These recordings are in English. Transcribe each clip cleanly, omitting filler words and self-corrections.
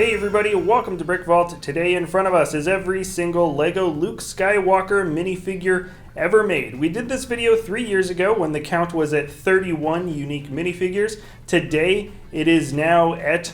Hey everybody, welcome to BrickVault. Today in front of us is every single LEGO Luke Skywalker minifigure ever made. We did this video 3 years ago when the count was at 31 unique minifigures. Today it is now at,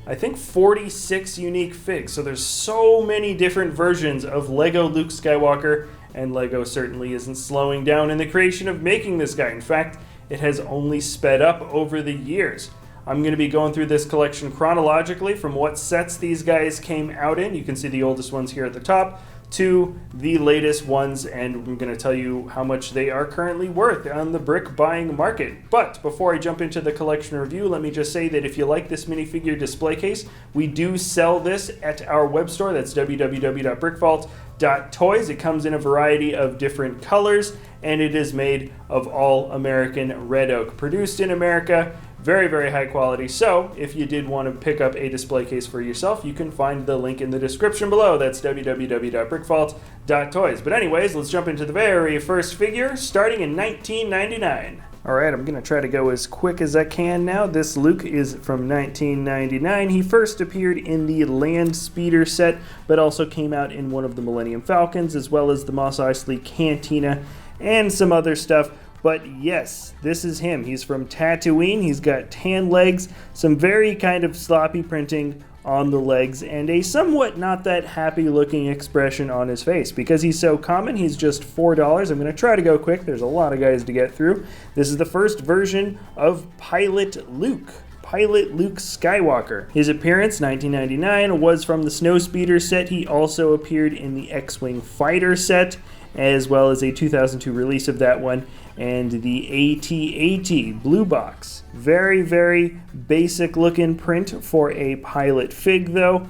I think, 46 unique figs. So there's so many different versions of LEGO Luke Skywalker, and LEGO certainly isn't slowing down in the creation of making this guy. In fact, it has only sped up over the years. I'm going to be going through this collection chronologically from what sets these guys came out in. You can see the oldest ones here at the top to the latest ones, and I'm going to tell you how much they are currently worth on the brick buying market. But before I jump into the collection review, let me just say that if you like this minifigure display case, we do sell this at our web store. That's www.brickvault.toys. It comes in a variety of different colors, and it is made of all American red oak, produced in America. Very, very high quality. So if you did want to pick up a display case for yourself, you can find the link in the description below. That's www.brickvault.toys. But anyways, let's jump into the very first figure, starting in 1999. Alright, I'm going to try to go as quick as I can now. This Luke is from 1999. He first appeared in the Snowspeeder set, but also came out in one of the Millennium Falcons, as well as the Mos Eisley Cantina, and some other stuff. But yes, this is him. He's from Tatooine. He's got tan legs, some very kind of sloppy printing on the legs, and a somewhat not that happy looking expression on his face. Because he's so common, he's just $4. I'm going to try to go quick. There's a lot of guys to get through. This is the first version of Pilot Luke Skywalker. His appearance, 1999, was from the Snowspeeder set. He also appeared in the X-Wing Fighter set, as well as a 2002 release of that one, and the AT-AT blue box. Very, very basic looking print for a pilot fig though.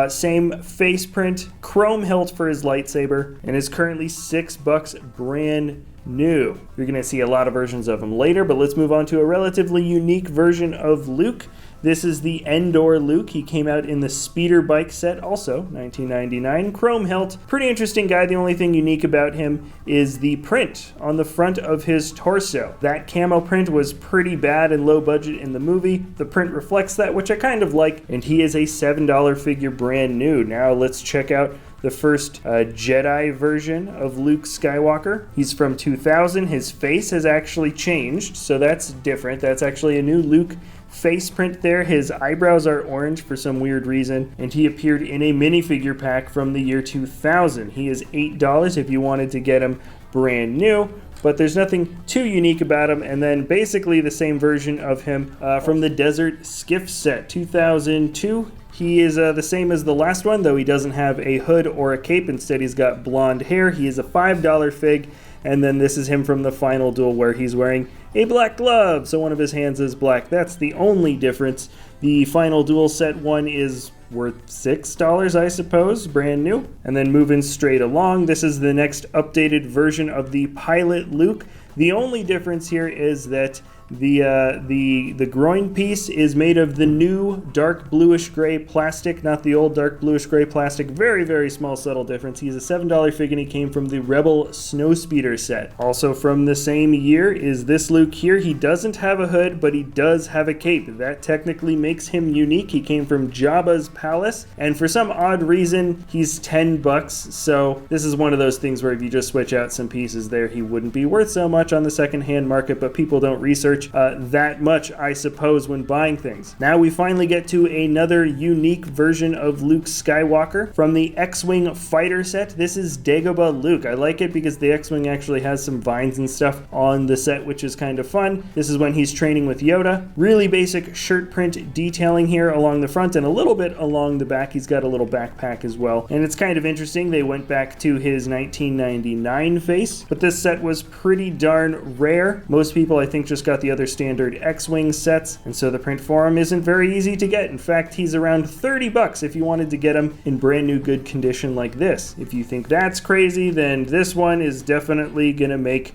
Same face print, chrome hilt for his lightsaber, and is currently $6 brand new. You're going to see a lot of versions of him later, but let's move on to a relatively unique version of Luke. This is the Endor Luke. He came out in the Speeder Bike set, also 1999. Chrome hilt. Pretty interesting guy. The only thing unique about him is the print on the front of his torso. That camo print was pretty bad and low budget in the movie. The print reflects that, which I kind of like, and he is a $7 figure brand new. Now let's check out the first Jedi version of Luke Skywalker. He's from 2000. His face has actually changed, so that's different. That's actually a new Luke face print there. His eyebrows are orange for some weird reason, and he appeared in a minifigure pack from the year 2000. He is $8 if you wanted to get him brand new, but there's nothing too unique about him. And then basically the same version of him from the Desert Skiff set, 2002. He is the same as the last one, though he doesn't have a hood or a cape. Instead, he's got blonde hair. He is a $5 fig. And then this is him from the final duel, where he's wearing a black glove, so one of his hands is black. That's the only difference. The final duel set one is worth $6, I suppose, brand new. And then moving straight along, this is the next updated version of the Pilot Luke. The only difference here is that the groin piece is made of the new dark bluish gray plastic, not the old dark bluish gray plastic. Very, very small subtle difference. He's a $7 fig, and he came from the Rebel Snowspeeder set. Also from the same year is this Luke here. He doesn't have a hood, but he does have a cape. That technically makes him unique. He came from Jabba's palace, and for some odd reason, he's $10. So this is one of those things where if you just switch out some pieces there, he wouldn't be worth so much on the secondhand market, but people don't research that much, I suppose, when buying things. Now we finally get to another unique version of Luke Skywalker from the X-Wing Fighter set. This is Dagobah Luke. I like it because the X-Wing actually has some vines and stuff on the set, which is kind of fun. This is when he's training with Yoda. Really basic shirt print detailing here along the front and a little bit along the back. He's got a little backpack as well. And it's kind of interesting. They went back to his 1999 face, but this set was pretty darn rare. Most people, I think, just got the other standard X-Wing sets, and so the print for him isn't very easy to get. In fact, he's around $30 if you wanted to get him in brand new good condition like this. If you think that's crazy, then this one is definitely gonna make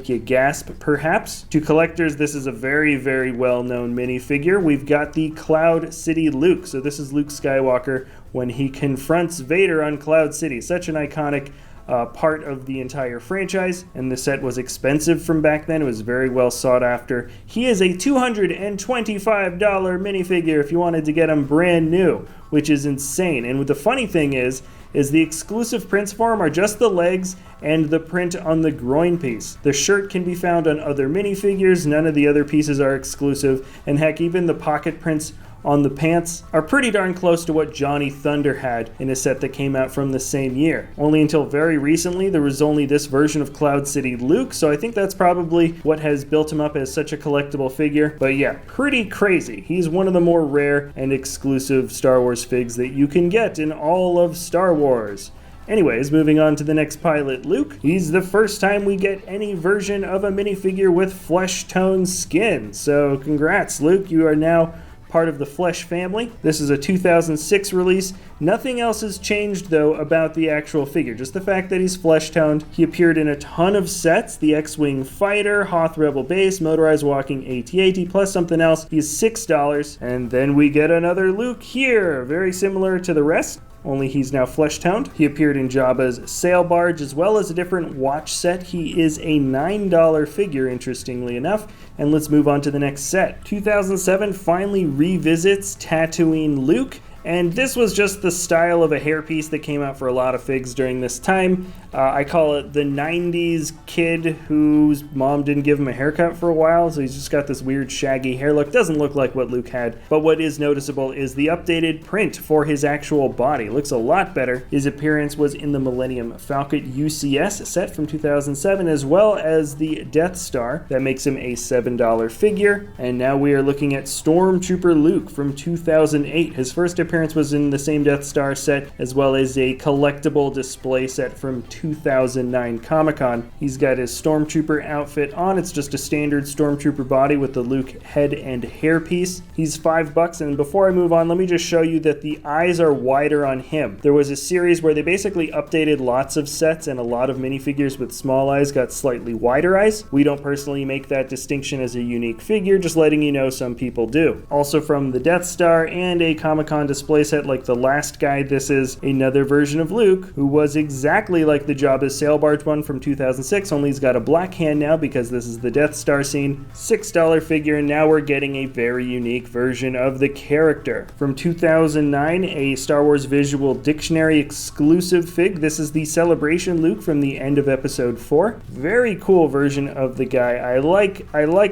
you gasp, perhaps. To collectors, this is a very, very well-known minifigure. We've got the Cloud City Luke. So this is Luke Skywalker when he confronts Vader on Cloud City. Such an iconic part of the entire franchise, and the set was expensive from back then. It was very well sought after. He is a $225 minifigure if you wanted to get him brand new, which is insane. And the funny thing is the exclusive prints for him are just the legs and the print on the groin piece. The shirt can be found on other minifigures. None of the other pieces are exclusive, and heck, even the pocket prints on the pants are pretty darn close to what Johnny Thunder had in a set that came out from the same year. Only until very recently there was only this version of Cloud City Luke, so I think that's probably what has built him up as such a collectible figure. But yeah, pretty crazy. He's one of the more rare and exclusive Star Wars figs that you can get in all of Star Wars. Anyways, moving on to the next pilot, Luke. He's the first time we get any version of a minifigure with flesh-toned skin. So congrats, Luke. You are now part of the Flesh family. This is a 2006 release. Nothing else has changed, though, about the actual figure. Just the fact that he's flesh-toned. He appeared in a ton of sets. The X-Wing Fighter, Hoth Rebel Base, Motorized Walking AT-AT, plus something else. He's $6. And then we get another Luke here. Very similar to the rest, only he's now flesh-toned. He appeared in Jabba's sail barge as well as a different watch set. He is a $9 figure, interestingly enough. And let's move on to the next set. 2007 finally revisits Tatooine Luke. And this was just the style of a hairpiece that came out for a lot of figs during this time. I call it the 90s kid whose mom didn't give him a haircut for a while, so he's just got this weird shaggy hair look. Doesn't look like what Luke had, but what is noticeable is the updated print for his actual body. Looks a lot better. His appearance was in the Millennium Falcon UCS set from 2007, as well as the Death Star. That makes him a $7 figure. And now we are looking at Stormtrooper Luke from 2008. His first appearance was in the same Death Star set, as well as a collectible display set from 2009 Comic-Con. He's got his Stormtrooper outfit on. It's just a standard Stormtrooper body with the Luke head and hairpiece. He's $5, and before I move on, let me just show you that the eyes are wider on him. There was a series where they basically updated lots of sets, and a lot of minifigures with small eyes got slightly wider eyes. We don't personally make that distinction as a unique figure, just letting you know some people do. Also from the Death Star and a Comic-Con display set like the last guy, this is another version of Luke who was exactly like the Jabba's sail barge one from 2006, only he's got a black hand now because this is the Death Star scene. $6 figure, and now we're getting a very unique version of the character. From 2009, a Star Wars Visual Dictionary exclusive fig. This is the Celebration Luke from the end of episode 4. Very cool version of the guy. I like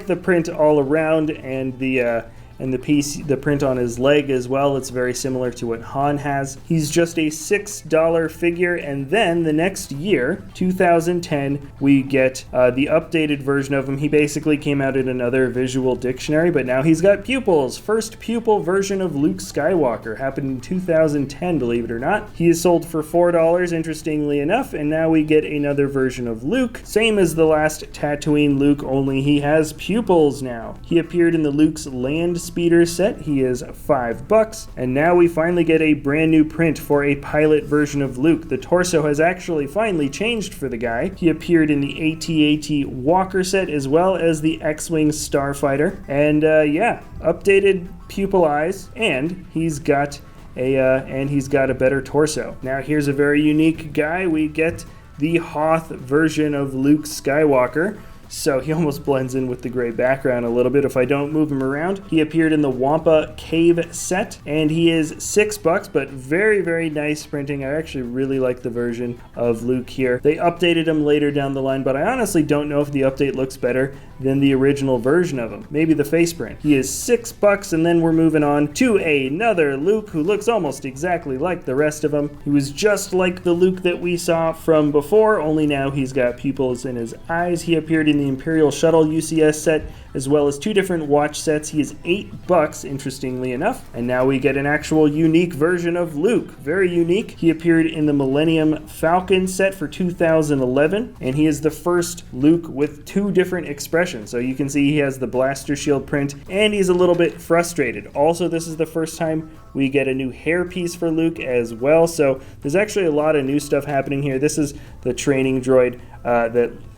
the print all around, and the print on his leg as well. It's very similar to what Han has. He's just a $6 figure, and then the next year, 2010, we get the updated version of him. He basically came out in another visual dictionary, but now he's got pupils. First pupil version of Luke Skywalker happened in 2010, believe it or not. He is sold for $4, interestingly enough, and now we get another version of Luke. Same as the last Tatooine Luke, only he has pupils now. He appeared in the Luke's Land Speeder set. He is $5, and now we finally get a brand new print for a pilot version of Luke. The torso has actually finally changed for the guy. He appeared in the AT-AT Walker set as well as the X-Wing Starfighter, and yeah, updated pupil eyes, and he's got a better torso. Now here's a very unique guy. We get the Hoth version of Luke Skywalker. So he almost blends in with the gray background a little bit if I don't move him around. He appeared in the Wampa Cave set, and he is $6, but very, very nice printing. I actually really like the version of Luke here. They updated him later down the line, but I honestly don't know if the update looks better than the original version of him. Maybe the face print. He is $6, and then we're moving on to another Luke who looks almost exactly like the rest of them. He was just like the Luke that we saw from before, only now he's got pupils in his eyes. He appeared in the Imperial Shuttle UCS set, as well as 2 different watch sets. He is $8, interestingly enough. And now we get an actual unique version of Luke. Very unique. He appeared in the Millennium Falcon set for 2011, and he is the first Luke with 2 different expressions. So you can see he has the blaster shield print, and he's a little bit frustrated. Also, this is the first time we get a new hairpiece for Luke as well. So there's actually a lot of new stuff happening here. This is the training droid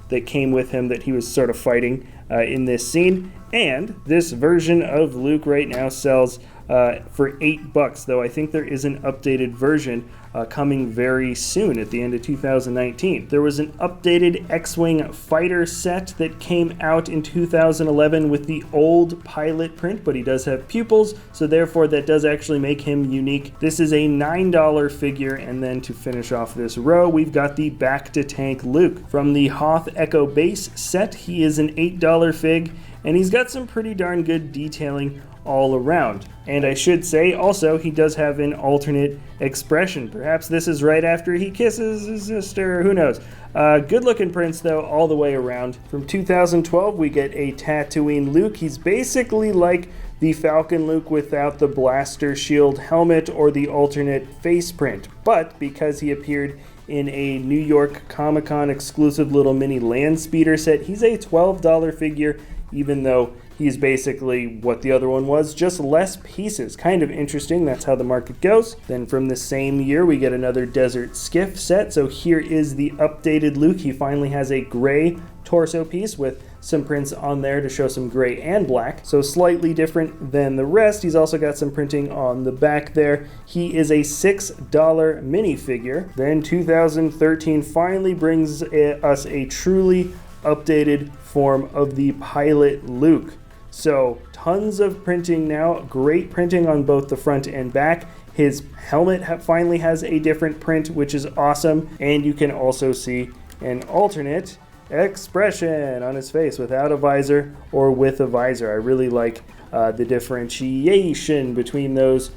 that came with him that he was sort of fighting in this scene. And this version of Luke right now sells for $8, though I think there is an updated version coming very soon at the end of 2019. There was an updated X-Wing fighter set that came out in 2011 with the old pilot print, but he does have pupils, so therefore that does actually make him unique. This is a $9 figure, and then to finish off this row, we've got the Back to Tank Luke. From the Hoth Echo base set, he is an $8 fig, and he's got some pretty darn good detailing all around. And I should say also he does have an alternate expression. Perhaps this is right after he kisses his sister, who knows. Good looking prints though all the way around. From 2012 we get a Tatooine Luke. He's basically like the Falcon Luke without the blaster shield helmet or the alternate face print, but because he appeared in a New York Comic-Con exclusive little mini land speeder set, he's a $12 figure, even though he's basically what the other one was, just less pieces. Kind of interesting, that's how the market goes. Then from the same year, we get another Desert Skiff set. So here is the updated Luke. He finally has a gray torso piece with some prints on there to show some gray and black. So slightly different than the rest. He's also got some printing on the back there. He is a $6 minifigure. Then 2013 finally brings us a truly updated form of the pilot Luke. So tons of printing now, great printing on both the front and back. His helmet finally has a different print, which is awesome. And you can also see an alternate expression on his face without a visor or with a visor. I really like the differentiation between those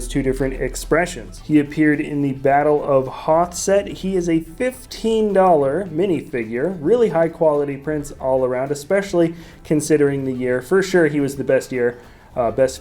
two different expressions. He appeared in the Battle of Hoth set. He is a $15 minifigure. Really high quality prints all around, especially considering the year. For sure he was the best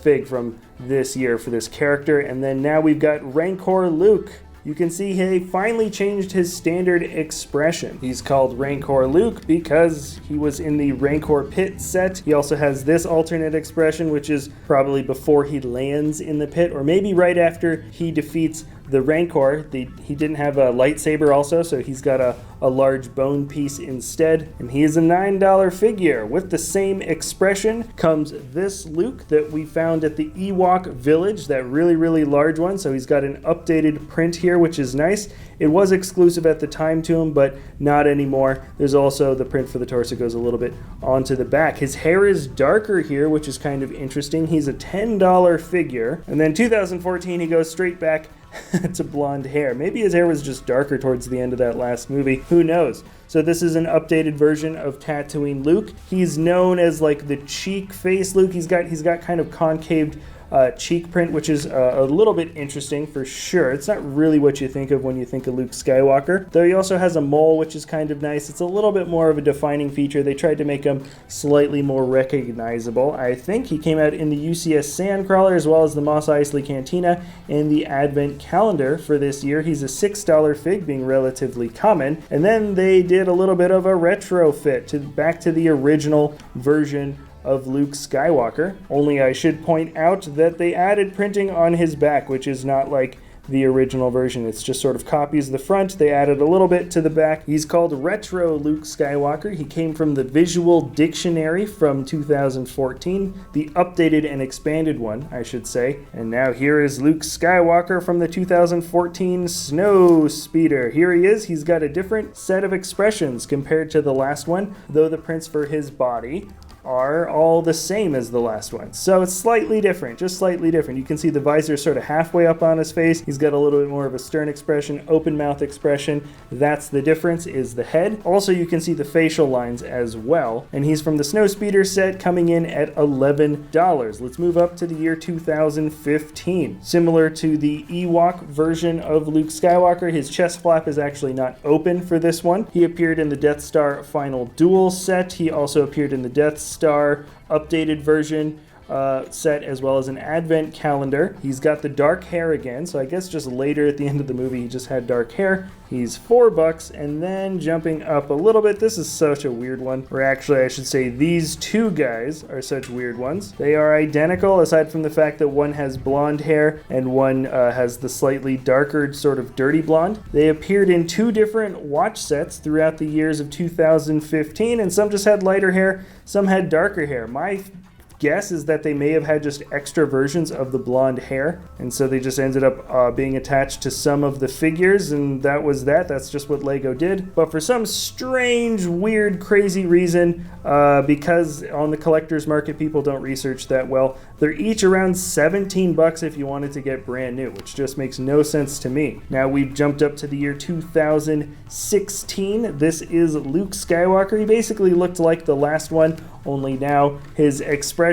fig from this year for this character. And then now we've got Rancor Luke. You can see he finally changed his standard expression. He's called Rancor Luke because he was in the Rancor pit set. He also has this alternate expression, which is probably before he lands in the pit, or maybe right after he defeats the Rancor. He didn't have a lightsaber also, so he's got a large bone piece instead. And he is a $9 figure. With the same expression comes this Luke that we found at the Ewok Village, that really, really large one. So he's got an updated print here, which is nice. It was exclusive at the time to him, but not anymore. There's also the print for the torso goes a little bit onto the back. His hair is darker here, which is kind of interesting. He's a $10 figure. And then 2014, he goes straight back to blonde hair. Maybe his hair was just darker towards the end of that last movie. Who knows? So this is an updated version of Tatooine Luke. He's known as like the cheek face Luke. He's got kind of concaved cheek print, which is a little bit interesting for sure. It's not really what you think of when you think of Luke Skywalker, though he also has a mole, which is kind of nice. It's a little bit more of a defining feature. They tried to make him slightly more recognizable. I think he came out in the UCS Sandcrawler as well as the Mos Eisley Cantina and the Advent Calendar for this year. He's a $6 fig, being relatively common. And then they did a little bit of a retrofit back to the original version of Luke Skywalker. Only I should point out that they added printing on his back, which is not like the original version. It's just sort of copies the front. They added a little bit to the back. He's called Retro Luke Skywalker. He came from the Visual Dictionary from 2014, the updated and expanded one, I should say. And now here is Luke Skywalker from the 2014 Snowspeeder. Here he is. He's got a different set of expressions compared to the last one, though the prints for his body are all the same as the last one. So it's slightly different, just slightly different. You can see the visor sort of halfway up on his face. He's got a little bit more of a stern expression, open mouth expression. That's the difference, is the head. Also, you can see the facial lines as well. And he's from the Snowspeeder set, coming in at $11. Let's move up to the year 2015. Similar to the Ewok version of Luke Skywalker, his chest flap is actually not open for this one. He appeared in the Death Star Final Duel set. He also appeared in the Death Star updated version. set, as well as an advent calendar. He's got the dark hair again, so I guess just later at the end of the movie he just had dark hair. He's $4, and then jumping up a little bit, this is such a weird one, or actually I should say these two guys are such weird ones. They are identical aside from the fact that one has blonde hair and one has the slightly darker sort of dirty blonde. They appeared in two different watch sets throughout the years of 2015, and some just had lighter hair, some had darker hair. My guess is that they may have had just extra versions of the blonde hair, and so they just ended up being attached to some of the figures, and that was that. That's just what LEGO did. But for some strange, weird, crazy reason, because on the collector's market people don't research that well, they're each around $17 if you wanted to get brand new, which just makes no sense to me. Now we've jumped up to the year 2016. This is Luke Skywalker. He basically looked like the last one, only now his expressions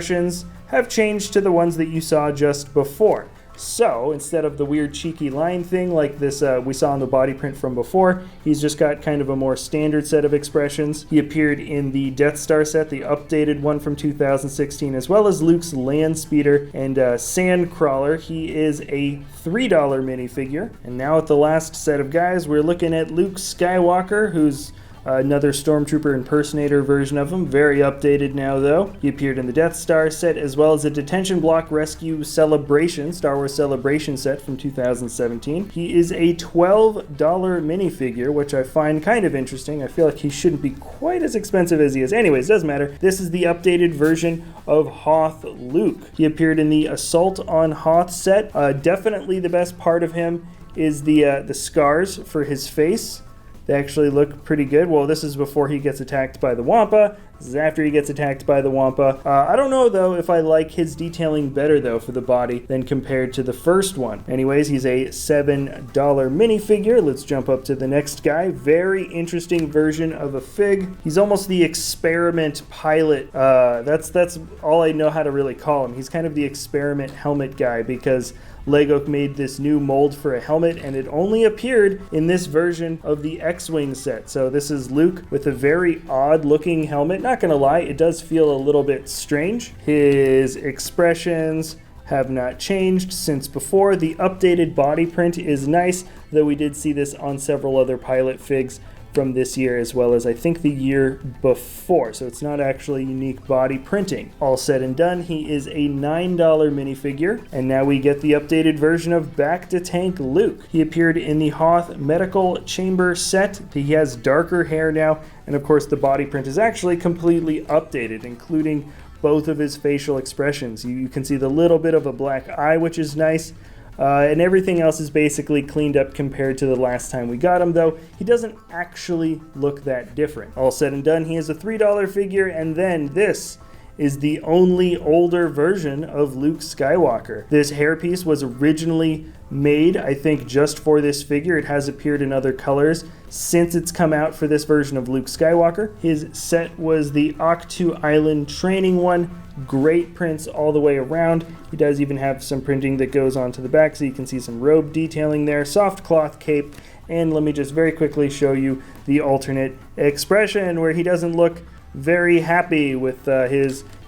have changed to the ones that you saw just before. So instead of the weird cheeky line thing like this we saw in the body print from before, he's just got kind of a more standard set of expressions. He appeared in the Death Star set, the updated one from 2016, as well as Luke's Land Speeder and Sandcrawler. He is a $3 minifigure. And now at the last set of guys, we're looking at Luke Skywalker, who's another Stormtrooper impersonator version of him, very updated now though. He appeared in the Death Star set, as well as a Detention Block Rescue Celebration, Star Wars Celebration set from 2017. He is a $12 minifigure, which I find kind of interesting. I feel like he shouldn't be quite as expensive as he is. Anyways, doesn't matter. This is the updated version of Hoth Luke. He appeared in the Assault on Hoth set. Definitely the best part of him is the scars for his face. They actually look pretty good. Well, this is before he gets attacked by the Wampa. This is after he gets attacked by the Wampa. I don't know, though, if I like his detailing better, though, for the body than compared to the first one. Anyways, he's a $7 minifigure. Let's jump up to the next guy. Very interesting version of a fig. He's almost the experiment pilot. That's all I know how to really call him. He's kind of the experiment helmet guy because LEGO made this new mold for a helmet, and it only appeared in this version of the X-Wing set. So this is Luke with a very odd-looking helmet. Not gonna lie, it does feel a little bit strange. His expressions have not changed since before. The updated body print is nice, though we did see this on several other pilot figs from this year, as well as I think the year before, so it's not actually unique body printing. All said and done, he is a $9 minifigure, and now we get the updated version of Back to Tank Luke. He appeared in the Hoth Medical Chamber set. He has darker hair now, and of course the body print is actually completely updated, including both of his facial expressions. You can see the little bit of a black eye, which is nice. And everything else is basically cleaned up compared to the last time we got him, though he doesn't actually look that different. All said and done, he is a $3 figure, and then this is the only older version of Luke Skywalker. This hairpiece was originally made, I think, just for this figure. It has appeared in other colors since it's come out for this version of Luke Skywalker. His set was the Octu Island training one. Great prints all the way around. He does even have some printing that goes onto the back, so you can see some robe detailing there, soft cloth cape, and let me just very quickly show you the alternate expression where he doesn't look very happy with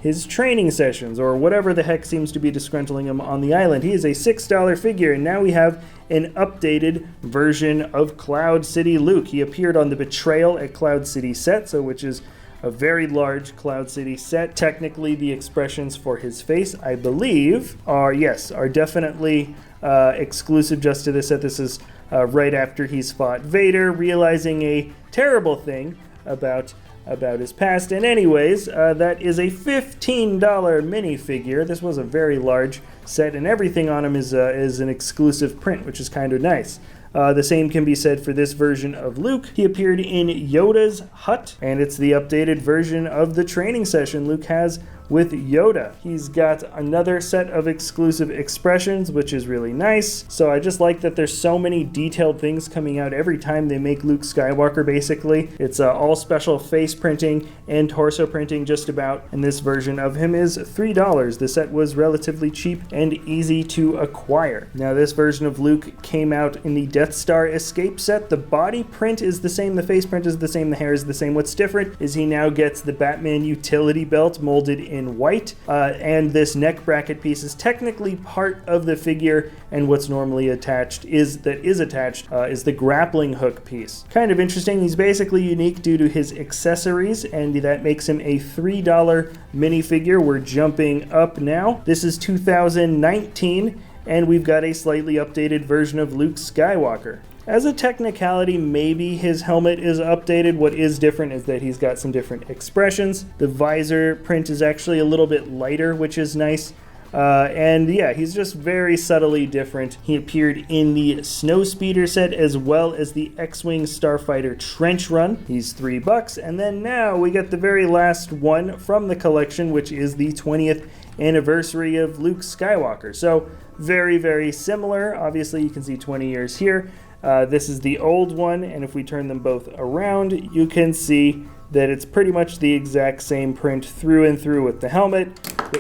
his training sessions or whatever the heck seems to be disgruntling him on the island. He is a $6 figure, and now we have an updated version of Cloud City Luke. He appeared on the Betrayal at Cloud City set, so which is a very large Cloud City set. Technically, the expressions for his face, I believe, are definitely exclusive just to this set. This is right after he's fought Vader, realizing a terrible thing about his past. And anyways, that is a $15 minifigure. This was a very large set, and everything on him is an exclusive print, which is kind of nice. The same can be said for this version of Luke. He appeared in Yoda's hut, and it's the updated version of the training session Luke has with Yoda. He's got another set of exclusive expressions, which is really nice. So I just like that there's so many detailed things coming out every time they make Luke Skywalker, basically. It's all special face printing and torso printing just about, and this version of him is $3. The set was relatively cheap and easy to acquire. Now this version of Luke came out in the Death Star Escape set. The body print is the same, the face print is the same, the hair is the same. What's different is he now gets the Batman utility belt molded in in white, and this neck bracket piece is technically part of the figure, and what's normally attached is the grappling hook piece. Kind of interesting. He's basically unique due to his accessories, and that makes him a $3 minifigure. We're jumping up now. This is 2019, and we've got a slightly updated version of Luke Skywalker. As a technicality, maybe his helmet is updated. What is different is that he's got some different expressions. The visor print is actually a little bit lighter, which is nice. And yeah, he's just very subtly different. He appeared in the Snowspeeder set as well as the X-Wing Starfighter Trench Run. He's $3. And then now we got the very last one from the collection, which is the 20th anniversary of Luke Skywalker. So very, very similar. Obviously, you can see 20 years here. This is the old one, and if we turn them both around, you can see that it's pretty much the exact same print through and through with the helmet.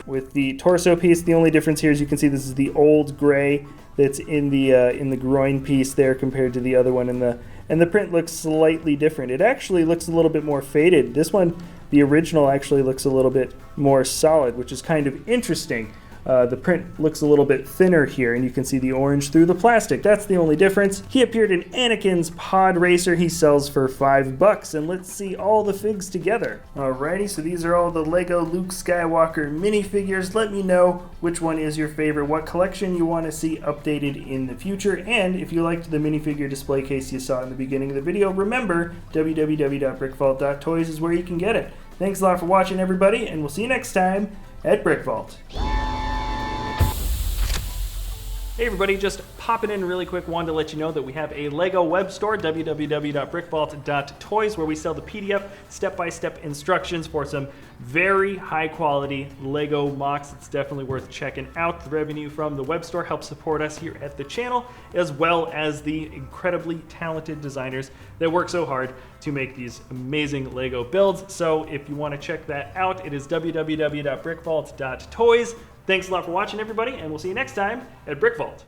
With the torso piece, the only difference here is you can see this is the old gray that's in the groin piece there compared to the other one, and the print looks slightly different. It actually looks a little bit more faded. This one, the original, actually looks a little bit more solid, which is kind of interesting. The print looks a little bit thinner here, and you can see the orange through the plastic. That's the only difference. He appeared in Anakin's Pod Racer. He sells for $5, and let's see all the figs together. Alrighty, so these are all the LEGO Luke Skywalker minifigures. Let me know which one is your favorite, what collection you want to see updated in the future, and if you liked the minifigure display case you saw in the beginning of the video, remember www.brickvault.toys is where you can get it. Thanks a lot for watching, everybody, and we'll see you next time at BrickVault. Hey everybody, just popping in really quick, wanted to let you know that we have a LEGO web store, www.brickvault.toys, where we sell the PDF step-by-step instructions for some very high quality LEGO MOCs. It's definitely worth checking out. The revenue from the web store helps support us here at the channel, as well as the incredibly talented designers that work so hard to make these amazing LEGO builds. So if you want to check that out, it is www.brickvault.toys. Thanks a lot for watching, everybody, and we'll see you next time at BrickVault.